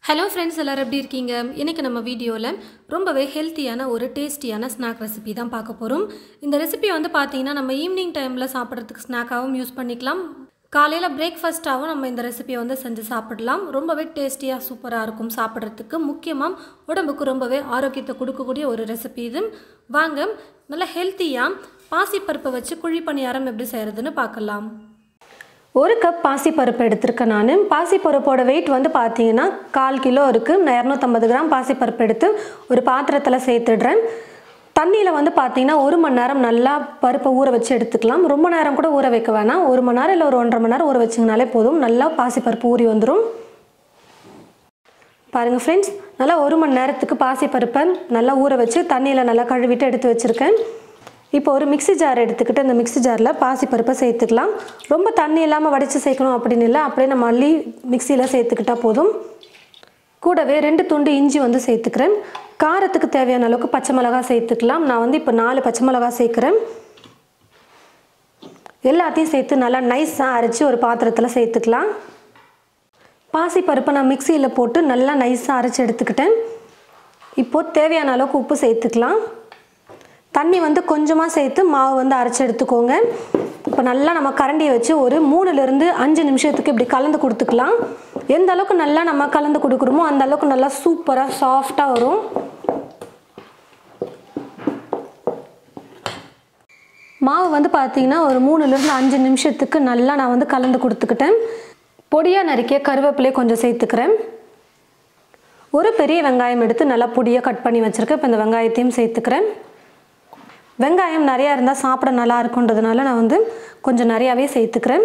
Hello friends, எல்லாரும் எப்படி இருக்கீங்க? இன்னைக்கு நம்ம வீடியோல ரொம்பவே ஹெல்த்தியான ஒரு டேஸ்டியான ஸ்நாக் ரெசிபி தான் பார்க்க போறோம். இந்த ரெசிபி வந்து பாத்தீங்கன்னா நம்ம ஈவினிங் டைம்ல சாப்பிடுறதுக்கு ஸ்நாக்காவும் யூஸ் பண்ணிக்கலாம். காலையில பிரேக்ஃபாஸ்டாவும் நம்ம இந்த ரெசிபியை வந்து செஞ்சு சாப்பிடலாம். ரொம்பவே டேஸ்டியா சூப்பரா இருக்கும் சாப்பிடுறதுக்கு. முக்கியமா உடம்புக்கு ரொம்பவே ஆரோக்கியத்தை கொடுக்கக்கூடிய ஒரு ரெசிபி இது. வாங்க நல்ல ஹெல்த்தியா பாசிப்பருப்பை வச்சு குழி பணியாரம் எப்படி செய்யறதுன்னு பார்க்கலாம். ஒரு கப் பாசிப்பருப்பு எடுத்துருக்கேன் நான். பாசிப்பருப்போட வெயிட் வந்து பார்த்தீங்கன்னா 1/4 கிலோ இருக்குது. நான் 250 கிராம் பாசிப்பருப்பு எடுத்து ஒரு பாத்திரத்தில் சேர்த்துடுறேன். தண்ணியில் வந்து பார்த்தீங்கன்னா 1 மணி நேரம் நல்லா பருப்பை ஊற வச்சு எடுத்துக்கலாம். ரொம்ப நேரம் கூட ஊற வைக்க வேணாம். 1 மணி நேரம் இல்லை ஒரு 1.5 மணி நேரம் ஊற வச்சிங்கனாலே போதும். நல்லா பாசிப்பருப்பு ஊறி வந்துடும். பாருங்கள் ஃப்ரெண்ட்ஸ், நல்லா 1 மணி நேரத்துக்கு பாசிப்பருப்பை நல்லா ஊற வச்சு தண்ணியில் நல்லா கழுவிட்டு எடுத்து வச்சுருக்கேன். இப்போ ஒரு மிக்ஸி ஜார் எடுத்துக்கிட்டு அந்த மிக்ஸி ஜாரில் பாசிப்பருப்பை சேர்த்துக்கலாம். ரொம்ப தண்ணி இல்லாமல் வடித்து சேர்க்கணும் அப்படின்னு இல்லை, அப்படியே நம்ம அள்ளி மிக்சியில் சேர்த்துக்கிட்டால் போதும். கூடவே 2 துண்டு இஞ்சி வந்து சேர்த்துக்கிறேன். காரத்துக்கு தேவையான அளவுக்கு பச்சை மிளகாய் சேர்த்துக்கலாம். நான் வந்து இப்போ 4 பச்சை மிளகாய் சேர்க்குறேன். எல்லாத்தையும் சேர்த்து நல்லா நைஸாக அரைச்சி ஒரு பாத்திரத்தில் சேர்த்துக்கலாம். பாசிப்பருப்பை நான் மிக்சியில் போட்டு நல்லா நைஸாக அரைச்சி எடுத்துக்கிட்டேன். இப்போது தேவையான அளவுக்கு உப்பு சேர்த்துக்கலாம். தண்ணி வந்து கொஞ்சமாக சேர்த்து மாவு வந்து அரைச்சி எடுத்துக்கோங்க. இப்போ நல்லா நம்ம கரண்டியை வச்சு ஒரு 3லிருந்து 5 நிமிஷத்துக்கு இப்படி கலந்து கொடுத்துக்கலாம். எந்த அளவுக்கு நல்லா நம்ம கலந்து கொடுக்குறோமோ அந்த அளவுக்கு நல்லா சூப்பராக சாஃப்டாக வரும். மாவு வந்து பார்த்தீங்கன்னா ஒரு 3லிருந்து 5 நிமிஷத்துக்கு நல்லா நான் வந்து கலந்து கொடுத்துக்கிட்டேன். பொடியாக நறுக்கிய கருவேப்பிலையை கொஞ்சம் சேர்த்துக்கிறேன். ஒரு பெரிய வெங்காயம் எடுத்து நல்லா பொடியாக கட் பண்ணி வச்சுருக்கேன். இப்போ இந்த வெங்காயத்தையும் சேர்த்துக்கிறேன். வெங்காயம் நிறையா இருந்தால் சாப்பிட நல்லா இருக்குன்றதுனால நான் வந்து கொஞ்சம் நிறையாவே சேர்த்துக்கிறேன்.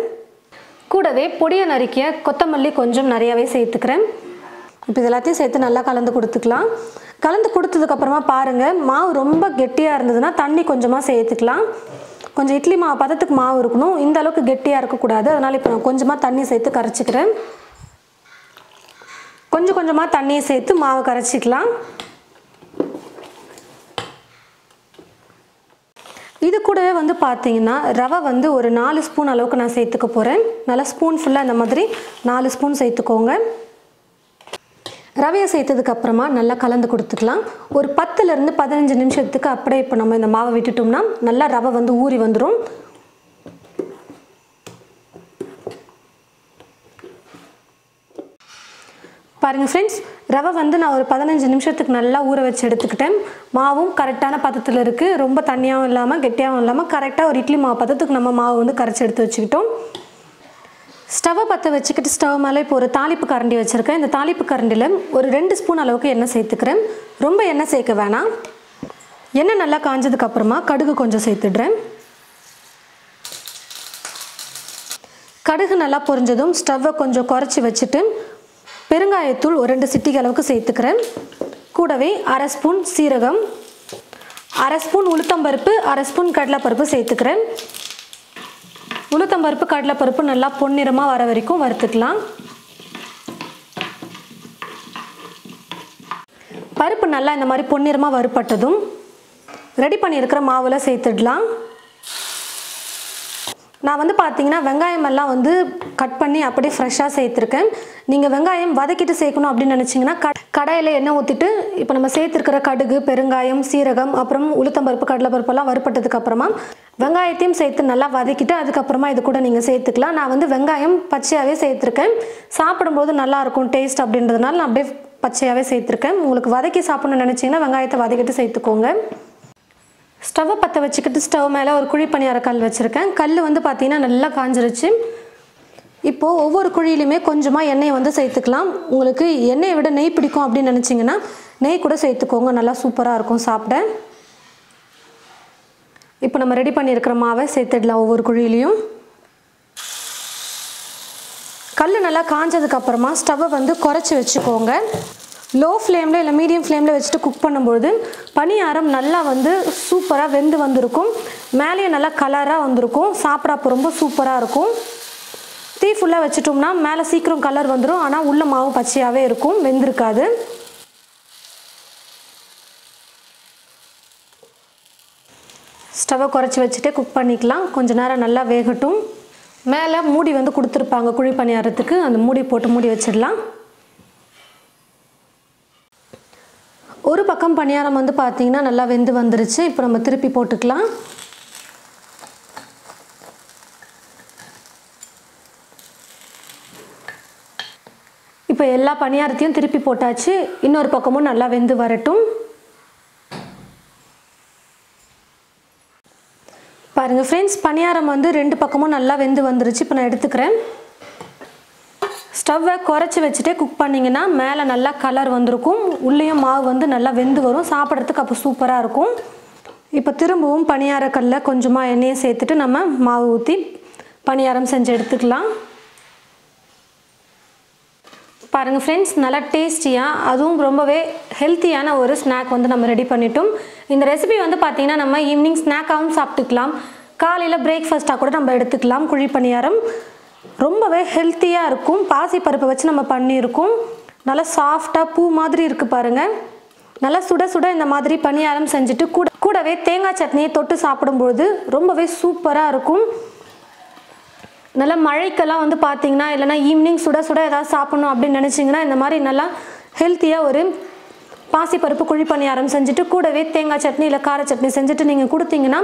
கூடவே பொடியை நறுக்கிய கொத்தமல்லி கொஞ்சம் நிறையாவே சேர்த்துக்கிறேன். இப்போ இது எல்லாத்தையும் சேர்த்து நல்லா கலந்து கொடுத்துக்கலாம். கலந்து கொடுத்ததுக்கப்புறமா பாருங்கள், மாவு ரொம்ப கெட்டியாக இருந்ததுன்னா தண்ணி கொஞ்சமாக சேர்த்துக்கலாம். கொஞ்சம் இட்லி மாவு பதத்துக்கு மாவு இருக்கணும், இந்த அளவுக்கு கெட்டியாக இருக்கக்கூடாது. அதனால் இப்போ நான் கொஞ்சமாக தண்ணி சேர்த்து கரைச்சிக்கிறேன். கொஞ்சம் கொஞ்சமாக தண்ணியை சேர்த்து மாவு கரைச்சிக்கலாம். இது கூடவே வந்து பார்த்தீங்கன்னா ரவை வந்து ஒரு 4 ஸ்பூன் அளவுக்கு நான் சேர்த்துக்க போகிறேன். நல்லா ஸ்பூன் ஃபுல்லாக இந்த மாதிரி 4 ஸ்பூன் சேர்த்துக்கோங்க. ரவையை சேர்த்ததுக்கப்புறமா நல்லா கலந்து கொடுத்துக்கலாம். ஒரு 10லிருந்து 15 நிமிஷத்துக்கு அப்படியே இப்போ நம்ம இந்த மாவை விட்டுட்டோம்னா நல்லா ரவை வந்து ஊறி வந்துடும். பாருங்கள் ஃப்ரெண்ட்ஸ், ரவை வந்து நான் ஒரு 15 நிமிஷத்துக்கு நல்லா ஊற வச்சு எடுத்துக்கிட்டேன். மாவும் கரெக்டான பதத்தில் இருக்குது. ரொம்ப தண்ணியாகவும் இல்லாமல் கெட்டியாகவும் இல்லாமல் கரெக்டாக ஒரு இட்லி மாவு பதத்துக்கு நம்ம மாவு வந்து கரைச்சி எடுத்து வச்சுக்கிட்டோம். ஸ்டவ்வை பற்ற வச்சுக்கிட்டு ஸ்டவ் மேலே இப்போ ஒரு தாளிப்பு கரண்டி வச்சுருக்கேன். இந்த தாளிப்பு கரண்டியில் ஒரு 2 ஸ்பூன் அளவுக்கு எண்ணெய் சேர்த்துக்கிறேன். ரொம்ப எண்ணெய் சேர்க்க வேணாம். எண்ணெய் நல்லா காஞ்சதுக்கப்புறமா கடுகு கொஞ்சம் சேர்த்துடுறேன். கடுகு நல்லா பொரிஞ்சதும் ஸ்டவ்வை கொஞ்சம் குறைச்சி வச்சுட்டு பெருங்காயத்தூள் ஒரு 2 சிட்டிகை அளவுக்கு சேர்த்துக்கிறேன். கூடவே 1/2 ஸ்பூன் சீரகம், 1/2 ஸ்பூன் உளுத்தம்பருப்பு, 1/2 ஸ்பூன் கடலைப்பருப்பு சேர்த்துக்கிறேன். உளுத்தம்பருப்பு கடலைப்பருப்பு நல்லா பொன்னிறமாக வர வரைக்கும் வறுத்துக்கலாம். பருப்பு நல்லா இந்த மாதிரி பொன்னிறமாக வறுப்பட்டதும் ரெடி பண்ணியிருக்கிற மாவில் சேர்த்துடலாம். நான் வந்து பார்த்தீங்கன்னா வெங்காயம் எல்லாம் வந்து கட் பண்ணி அப்படியே ஃப்ரெஷ்ஷாக சேர்த்துருக்கேன். நீங்கள் வெங்காயம் வதக்கிட்டு சேர்க்கணும் அப்படின்னு நினச்சிங்கன்னா கடாயில் எண்ணெய் ஊற்றிட்டு இப்போ நம்ம சேர்த்துருக்கிற கடுகு, பெருங்காயம், சீரகம், அப்புறம் உளுத்தம்பருப்பு, கடலைப்பருப்பெல்லாம் வறுப்பட்டதுக்கு அப்புறமா வெங்காயத்தையும் சேர்த்து நல்லா வதக்கிட்டு அதுக்கப்புறமா இது கூட நீங்கள் சேர்த்துக்கலாம். நான் வந்து வெங்காயம் பச்சையாகவே சேர்த்துருக்கேன். சாப்பிடும்போது நல்லாயிருக்கும் டேஸ்ட் அப்படின்றதுனால நான் அப்படியே பச்சையாகவே சேர்த்துருக்கேன். உங்களுக்கு வதக்கி சாப்பிட்ணுன்னு நினச்சிங்கன்னா வெங்காயத்தை வதக்கிட்டு சேர்த்துக்கோங்க. ஸ்டவ்வை பற்ற வச்சுக்கிட்டு ஸ்டவ் மேலே ஒரு குழி பணியார கல் வச்சுருக்கேன். கல் வந்து பார்த்திங்கன்னா நல்லா காஞ்சிருச்சு. இப்போது ஒவ்வொரு குழியிலுமே கொஞ்சமாக எண்ணெயை வந்து சேர்த்துக்கலாம். உங்களுக்கு எண்ணெயை விட நெய் பிடிக்கும் அப்படின்னு நினச்சிங்கன்னா நெய் கூட சேர்த்துக்கோங்க. நல்லா சூப்பராக இருக்கும் சாப்பிட. இப்போ நம்ம ரெடி பண்ணியிருக்கிற மாவை சேர்த்துடலாம் ஒவ்வொரு குழியிலையும். கல் நல்லா காஞ்சதுக்கப்புறமா ஸ்டவ்வை வந்து குறைச்சி வச்சுக்கோங்க. லோ ஃப்ளேமில் இல்லை மீடியம் ஃப்ளேமில் வச்சுட்டு குக் பண்ணும்பொழுது பணியாரம் நல்லா வந்து சூப்பராக வெந்து வந்திருக்கும். மேலேயும் நல்லா கலராக வந்திருக்கும். சாப்பிட அப்போ ரொம்ப சூப்பராக இருக்கும். தீ ஃபுல்லாக வச்சுட்டோம்னா மேலே சீக்கிரம் கலர் வந்துடும், ஆனால் உள்ள மாவு பச்சையாகவே இருக்கும், வெந்திருக்காது. ஸ்டவ்வை குறைச்சி வச்சுட்டே குக் பண்ணிக்கலாம். கொஞ்சம் நேரம் நல்லா வேகட்டும். மேலே மூடி வந்து கொடுத்துருப்பாங்க குழி பணியாரத்துக்கு, அந்த மூடி போட்டு மூடி வச்சிடலாம். ஒரு பக்கம் பணியாரம் வந்து பார்த்தீங்கன்னா நல்லா வெந்து வந்துருச்சு. இப்போ நம்ம திருப்பி போட்டுக்கலாம். இப்போ எல்லா பணியாரத்தையும் திருப்பி போட்டாச்சு. இன்னொரு பக்கமும் நல்லா வெந்து வரட்டும். பாருங்கள் ஃப்ரெண்ட்ஸ், பணியாரம் வந்து 2 பக்கமும் நல்லா வெந்து வந்துருச்சு. இப்போ நான் எடுத்துக்கிறேன். ஸ்டவ்வை குறைச்சி வச்சுட்டே குக் பண்ணிங்கன்னா மேலே நல்லா கலர் வந்திருக்கும், உள்ளேயும் மாவு வந்து நல்லா வெந்து வரும். சாப்பிட்றதுக்கு அப்போ சூப்பராக இருக்கும். இப்போ திரும்பவும் பணியாரக்கல்லில் கொஞ்சமாக எண்ணெயை சேர்த்துட்டு நம்ம மாவு ஊற்றி பணியாரம் செஞ்சு எடுத்துக்கலாம். பாருங்கள் ஃப்ரெண்ட்ஸ், நல்லா டேஸ்டியாக அதுவும் ரொம்பவே ஹெல்த்தியான ஒரு ஸ்நாக் வந்து நம்ம ரெடி பண்ணிட்டோம். இந்த ரெசிபி வந்து பார்த்திங்கன்னா நம்ம ஈவினிங் ஸ்நாக்காகவும் சாப்பிட்டுக்கலாம், காலையில் பிரேக்ஃபாஸ்ட்டாக கூட நம்ம எடுத்துக்கலாம். குழி பணியாரம் ரொம்பவே ஹெல்த்தியாக இருக்கும். பாசிப்பருப்பை வச்சு நம்ம பண்ணியிருக்கோம். நல்லா சாஃப்டாக பூ மாதிரி இருக்குது பாருங்கள். நல்லா சுட சுட இந்த மாதிரி பணியாரம் செஞ்சுட்டு கூடவே தேங்காய் சட்னியை தொட்டு சாப்பிடும்போது ரொம்பவே சூப்பராக இருக்கும். நல்லா மழைக்கெல்லாம் வந்து பார்த்தீங்கன்னா இல்லைனா ஈவினிங் சுட சுட ஏதாவது சாப்பிட்ணும் அப்படின்னு நினச்சிங்கன்னா இந்த மாதிரி நல்லா ஹெல்த்தியாக ஒரு பாசிப்பருப்பு குழி பணியாரம் செஞ்சுட்டு கூடவே தேங்காய் சட்னி இல்லை கார சட்னி செஞ்சுட்டு நீங்கள் கொடுத்தீங்கன்னா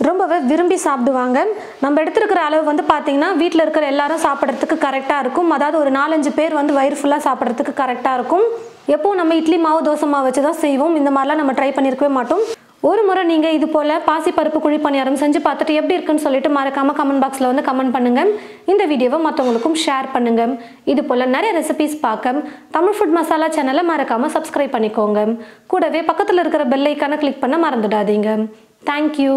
ரொம்பவே விரும்பி சாப்பிடுவாங்க. நம்ம எடுத்துருக்கிற அளவு வந்து பார்த்தீங்கன்னா வீட்டில் இருக்கிற எல்லாரும் சாப்பிட்றதுக்கு கரெக்டாக இருக்கும். அதாவது ஒரு 4-5 பேர் வந்து வயிறு ஃபுல்லாக சாப்பிட்றதுக்கு கரெக்டாக இருக்கும். எப்போவும் நம்ம இட்லி மாவு தோசை மாவு வச்சு தான் செய்வோம். இந்த மாதிரிலாம் நம்ம ட்ரை பண்ணியிருக்கவே மாட்டோம். ஒரு முறை நீங்கள் இது போல் பாசிப்பருப்பு குழி பணியாரம் செஞ்சு பார்த்துட்டு எப்படி இருக்குன்னு சொல்லிட்டு மறக்காமல் கமெண்ட் பாக்ஸில் வந்து கமெண்ட் பண்ணுங்கள். இந்த வீடியோவை மற்றவங்களுக்கும் ஷேர் பண்ணுங்கள். இது போல் நிறைய ரெசிபிஸ் பார்க்க தமிழ் ஃபுட் மசாலா சேனலை மறக்காமல் சப்ஸ்கிரைப் பண்ணிக்கோங்க. கூடவே பக்கத்தில் இருக்கிற பெல் ஐக்கானை கிளிக் பண்ண மறந்துடாதீங்க. தேங்க்யூ.